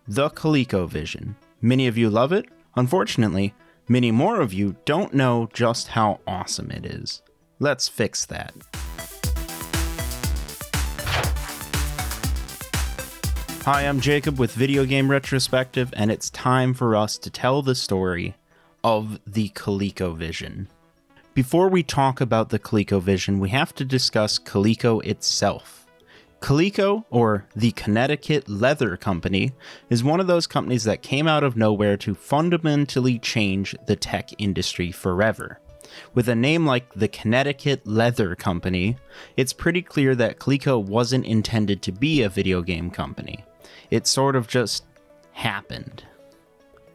the Colecovision. Many of you love it. Unfortunately, many more of you don't know just how awesome it is. Let's fix that. Hi, I'm Jacob with Video Game Retrospective, and it's time for us to tell the story of the Colecovision. Before we talk about the Colecovision, we have to discuss Coleco itself. Coleco, or the Connecticut Leather Company, is one of those companies that came out of nowhere to fundamentally change the tech industry forever. With a name like the Connecticut Leather Company, it's pretty clear that Coleco wasn't intended to be a video game company. It sort of just happened.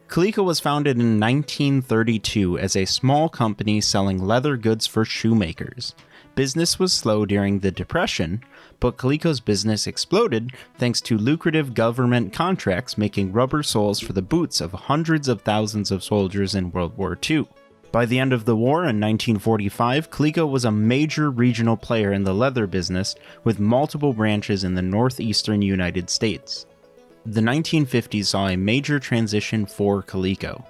Coleco was founded in 1932 as a small company selling leather goods for shoemakers. Business was slow during the Depression, but Coleco's business exploded thanks to lucrative government contracts making rubber soles for the boots of hundreds of thousands of soldiers in World War II. By the end of the war in 1945, Coleco was a major regional player in the leather business with multiple branches in the northeastern United States. The 1950s saw a major transition for Coleco.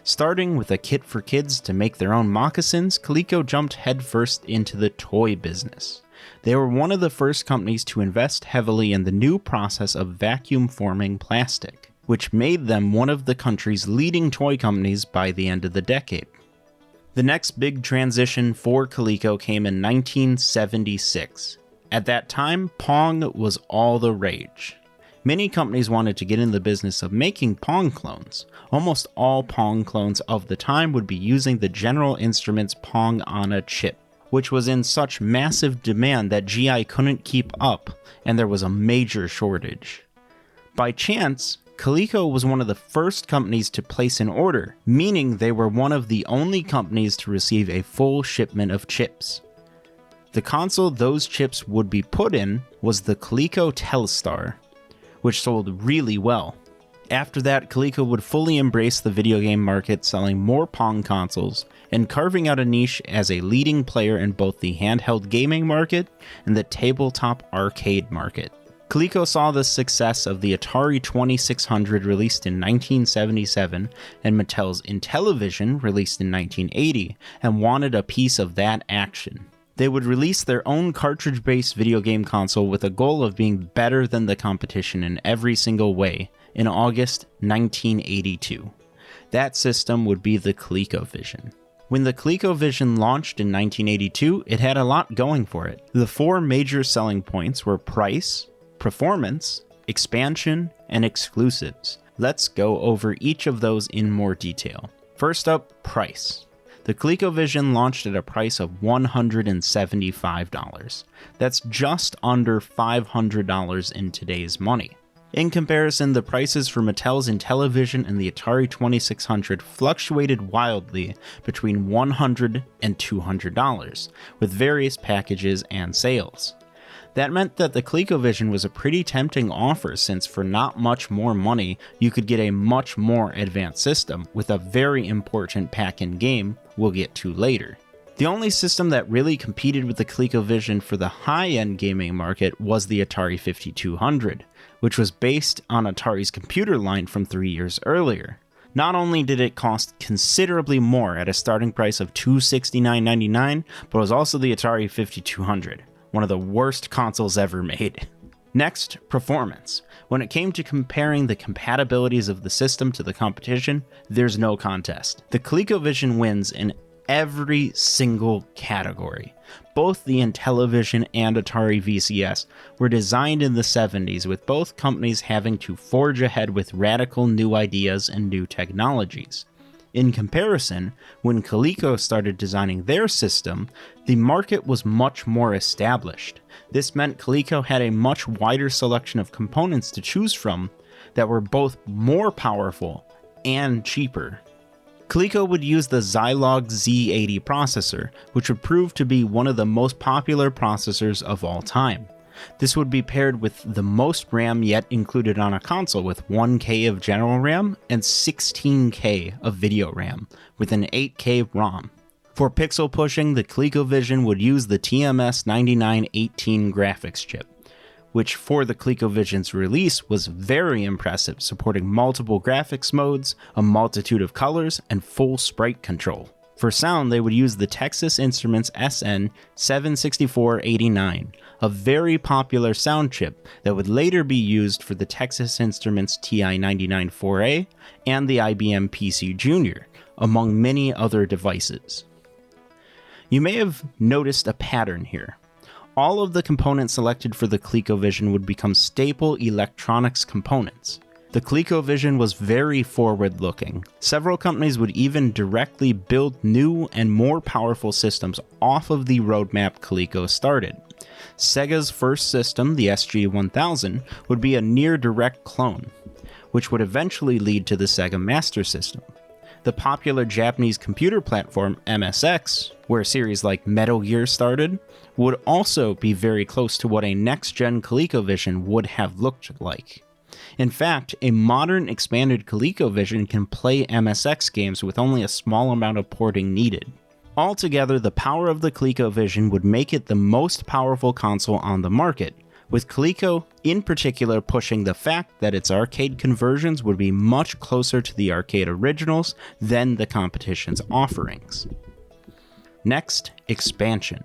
Starting with a kit for kids to make their own moccasins, Coleco jumped headfirst into the toy business. They were one of the first companies to invest heavily in the new process of vacuum forming plastic, which made them one of the country's leading toy companies by the end of the decade. The next big transition for Coleco came in 1976. At that time, Pong was all the rage. Many companies wanted to get in the business of making Pong clones. Almost all Pong clones of the time would be using the General Instruments Pong on a chip, which was in such massive demand that GI couldn't keep up, and there was a major shortage. By chance, Coleco was one of the first companies to place an order, meaning they were one of the only companies to receive a full shipment of chips. The console those chips would be put in was the Coleco Telstar, which sold really well. After that, Coleco would fully embrace the video game market, selling more Pong consoles and carving out a niche as a leading player in both the handheld gaming market and the tabletop arcade market. Coleco saw the success of the Atari 2600 released in 1977 and Mattel's Intellivision released in 1980 and wanted a piece of that action. They would release their own cartridge-based video game console with a goal of being better than the competition in every single way in August 1982. That system would be the Colecovision. When the Colecovision launched in 1982, it had a lot going for it. The four major selling points were price, performance, expansion, and exclusives. Let's go over each of those in more detail. First up, price. The Colecovision launched at a price of $175. That's just under $500 in today's money. In comparison, the prices for Mattel's Intellivision and the Atari 2600 fluctuated wildly between $100 and $200, with various packages and sales. That meant that the Colecovision was a pretty tempting offer, since for not much more money, you could get a much more advanced system with a very important pack-in game we'll get to later. The only system that really competed with the Colecovision for the high-end gaming market was the Atari 5200, which was based on Atari's computer line from 3 years earlier. Not only did it cost considerably more at a starting price of $269.99, but it was also the Atari 5200. One of the worst consoles ever made. Next, performance. When it came to comparing the compatibilities of the system to the competition, there's no contest. The Colecovision wins in every single category. Both the Intellivision and Atari VCS were designed in the 70s, with both companies having to forge ahead with radical new ideas and new technologies. In comparison, when Coleco started designing their system, the market was much more established. This meant Coleco had a much wider selection of components to choose from that were both more powerful and cheaper. Coleco would use the Zilog Z80 processor, which would prove to be one of the most popular processors of all time. This would be paired with the most RAM yet included on a console, with 1K of general RAM and 16K of video RAM, with an 8K ROM. For pixel pushing, the ColecoVision would use the TMS 9918 graphics chip, which for the ColecoVision's release was very impressive, supporting multiple graphics modes, a multitude of colors, and full sprite control. For sound, they would use the Texas Instruments SN76489, a very popular sound chip that would later be used for the Texas Instruments TI-99-4A and the IBM PC Junior, among many other devices. You may have noticed a pattern here. All of the components selected for the ColecoVision would become staple electronics components. The ColecoVision was very forward-looking. Several companies would even directly build new and more powerful systems off of the roadmap Coleco started. Sega's first system, the SG-1000, would be a near-direct clone, which would eventually lead to the Sega Master System. The popular Japanese computer platform MSX, where series like Metal Gear started, would also be very close to what a next-gen ColecoVision would have looked like. In fact, a modern expanded ColecoVision can play MSX games with only a small amount of porting needed. Altogether, the power of the ColecoVision would make it the most powerful console on the market, with Coleco in particular pushing the fact that its arcade conversions would be much closer to the arcade originals than the competition's offerings. Next, expansion.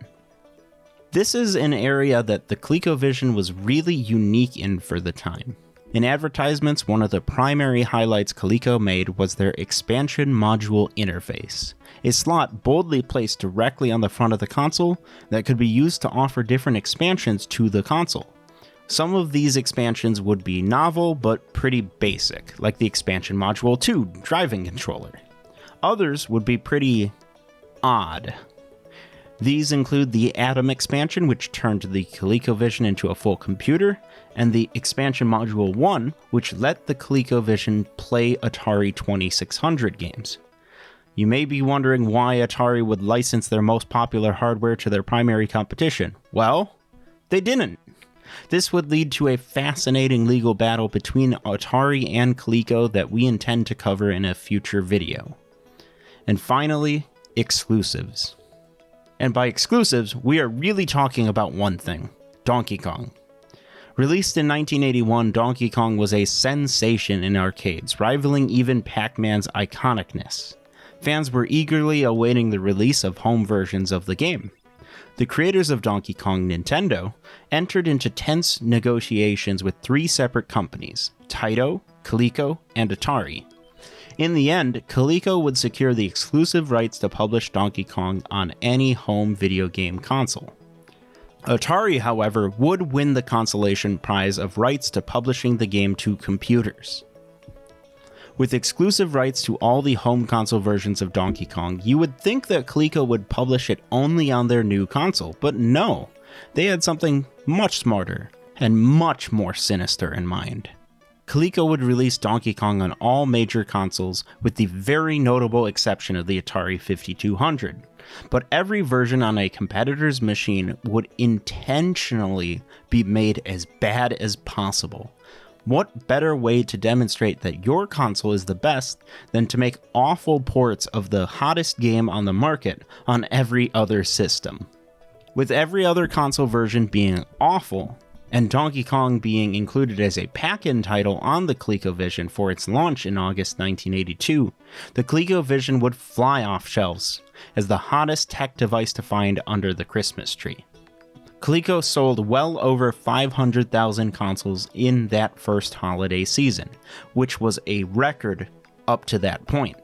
This is an area that the ColecoVision was really unique in for the time. In advertisements, one of the primary highlights Coleco made was their expansion module interface, a slot boldly placed directly on the front of the console that could be used to offer different expansions to the console. Some of these expansions would be novel but pretty basic, like the expansion module 2 driving controller. Others would be pretty odd. These include the Adam expansion, which turned the ColecoVision into a full computer, and the expansion module 1, which let the ColecoVision play Atari 2600 games. You may be wondering why Atari would license their most popular hardware to their primary competition. Well, they didn't. This would lead to a fascinating legal battle between Atari and Coleco that we intend to cover in a future video. And finally, exclusives. And by exclusives, we are really talking about one thing: Donkey Kong. Released in 1981, Donkey Kong was a sensation in arcades, rivaling even Pac-Man's iconicness. Fans were eagerly awaiting the release of home versions of the game. The creators of Donkey Kong, Nintendo, entered into tense negotiations with three separate companies: Taito, Coleco, and Atari. In the end, Coleco would secure the exclusive rights to publish Donkey Kong on any home video game console. Atari, however, would win the consolation prize of rights to publishing the game to computers. With exclusive rights to all the home console versions of Donkey Kong, you would think that Coleco would publish it only on their new console, but no, they had something much smarter and much more sinister in mind. Coleco would release Donkey Kong on all major consoles, with the very notable exception of the Atari 5200. But every version on a competitor's machine would intentionally be made as bad as possible. What better way to demonstrate that your console is the best than to make awful ports of the hottest game on the market on every other system? With every other console version being awful, and Donkey Kong being included as a pack-in title on the ColecoVision for its launch in August 1982, the ColecoVision would fly off shelves as the hottest tech device to find under the Christmas tree. Coleco sold well over 500,000 consoles in that first holiday season, which was a record up to that point.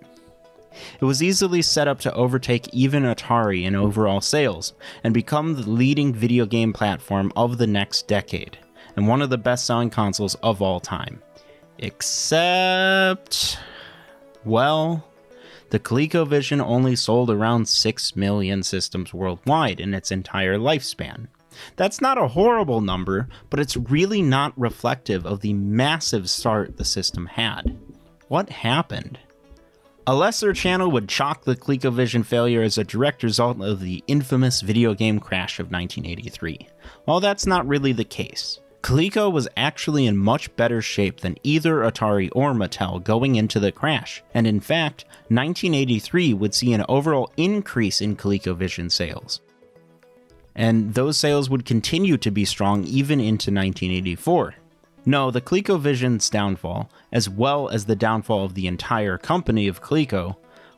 It was easily set up to overtake even Atari in overall sales and become the leading video game platform of the next decade, and one of the best-selling consoles of all time. Except, well, the ColecoVision only sold around 6 million systems worldwide in its entire lifespan. That's not a horrible number, but it's really not reflective of the massive start the system had. What happened? A lesser channel would chalk the ColecoVision failure as a direct result of the infamous video game crash of 1983. While that's not really the case, Coleco was actually in much better shape than either Atari or Mattel going into the crash, and in fact, 1983 would see an overall increase in ColecoVision sales. and those sales would continue to be strong even into 1984. No, the ColecoVision's downfall, as well as the downfall of the entire company of Coleco,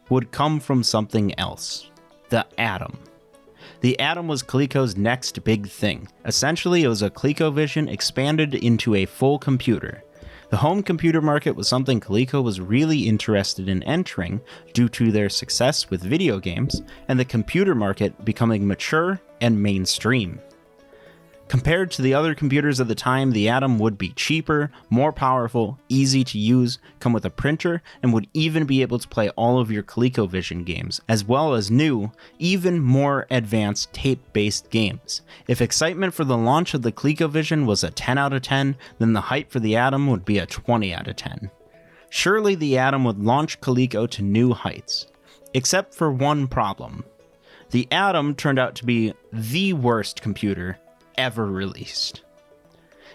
would come from something else: the Adam. The Adam was Coleco's next big thing. Essentially, it was a ColecoVision expanded into a full computer. The home computer market was something Coleco was really interested in entering due to their success with video games, and the computer market becoming mature and mainstream. Compared to the other computers of the time, the Adam would be cheaper, more powerful, easy to use, come with a printer, and would even be able to play all of your ColecoVision games, as well as new, even more advanced tape-based games. If excitement for the launch of the ColecoVision was a 10 out of 10, then the hype for the Adam would be a 20 out of 10. Surely the Adam would launch Coleco to new heights. Except for one problem. The Adam turned out to be the worst computer ever released.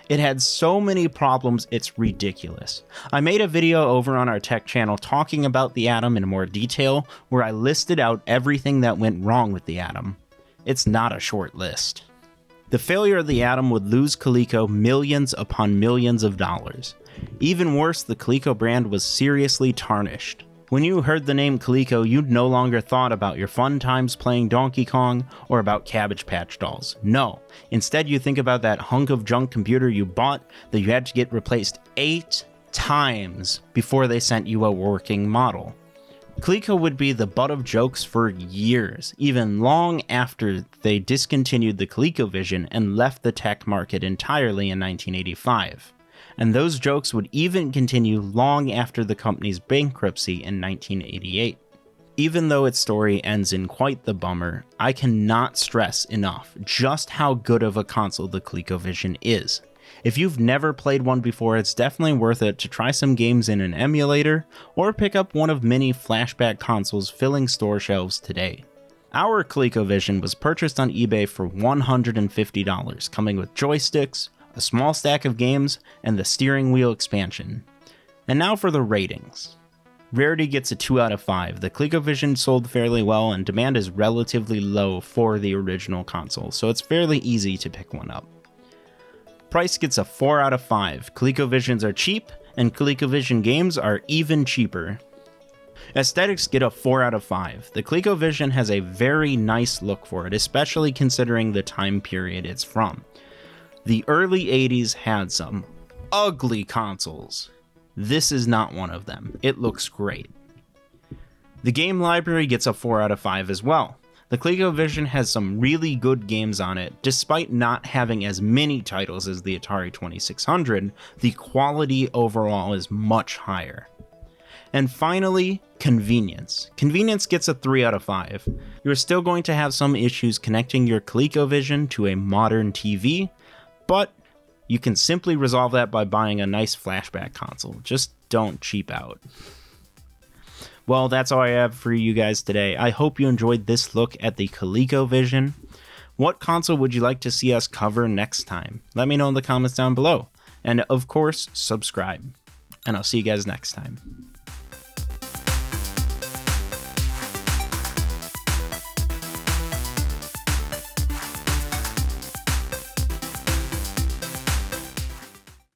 It had so many problems, it's ridiculous. I made a video over on our tech channel talking about the Adam in more detail, where I listed out everything that went wrong with the Adam. It's not a short list. The failure of the Adam would lose Coleco millions upon millions of dollars. Even worse, the Coleco brand was seriously tarnished. When you heard the name Coleco, you no longer thought about your fun times playing Donkey Kong or about Cabbage Patch Dolls. No, instead you think about that hunk of junk computer you bought that you had to get replaced 8 times before they sent you a working model. Coleco would be the butt of jokes for years, even long after they discontinued the ColecoVision and left the tech market entirely in 1985. And those jokes would even continue long after the company's bankruptcy in 1988. Even though its story ends in quite the bummer, I cannot stress enough just how good of a console the ColecoVision is. If you've never played one before, it's definitely worth it to try some games in an emulator, or pick up one of many flashback consoles filling store shelves today. Our ColecoVision was purchased on eBay for $150, coming with joysticks, a small stack of games, and the steering wheel expansion. And now for the ratings. Rarity gets a 2 out of 5. The ColecoVision sold fairly well, and demand is relatively low for the original console, so it's fairly easy to pick one up. Price gets a 4 out of 5. ColecoVisions are cheap, and ColecoVision games are even cheaper. Aesthetics get a 4 out of 5. The ColecoVision has a very nice look for it, especially considering the time period it's from. The early 80s had some ugly consoles. This is not one of them. It looks great. The game library gets a 4 out of 5 as well. The ColecoVision has some really good games on it. Despite not having as many titles as the Atari 2600, the quality overall is much higher. And finally, convenience. Convenience gets a 3 out of 5. You're still going to have some issues connecting your ColecoVision to a modern TV, but you can simply resolve that by buying a nice flashback console. Just don't cheap out. Well, that's all I have for you guys today. I hope you enjoyed this look at the ColecoVision. What console would you like to see us cover next time? Let me know in the comments down below. And of course, subscribe. And I'll see you guys next time.